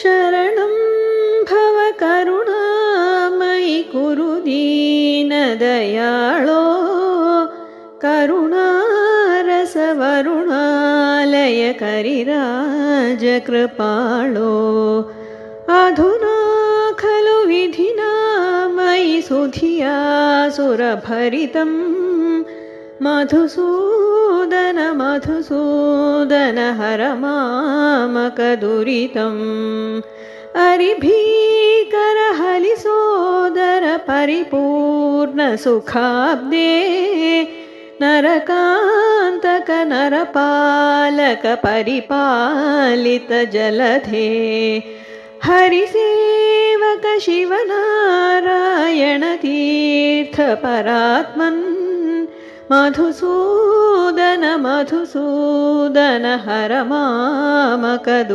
शरणं भव करुणामयि कुरु दीनदयाळो करुणारसवरुणालय करिराज कृपाळो अधुना खलु विधिना मयि सुधिया सुरभरितं मधुसूदन मधुसूदन हर मामकदुरितम् अरिभीकर हलिसोदर परिपूर्ण सुखाब्दे नरकान्तक नरपालक परिपालित जलधे हरिसेवक शिवनारायण तीर्थ परात्मन् मधुसूदन मधुसूदन हर मामकदुरितम्।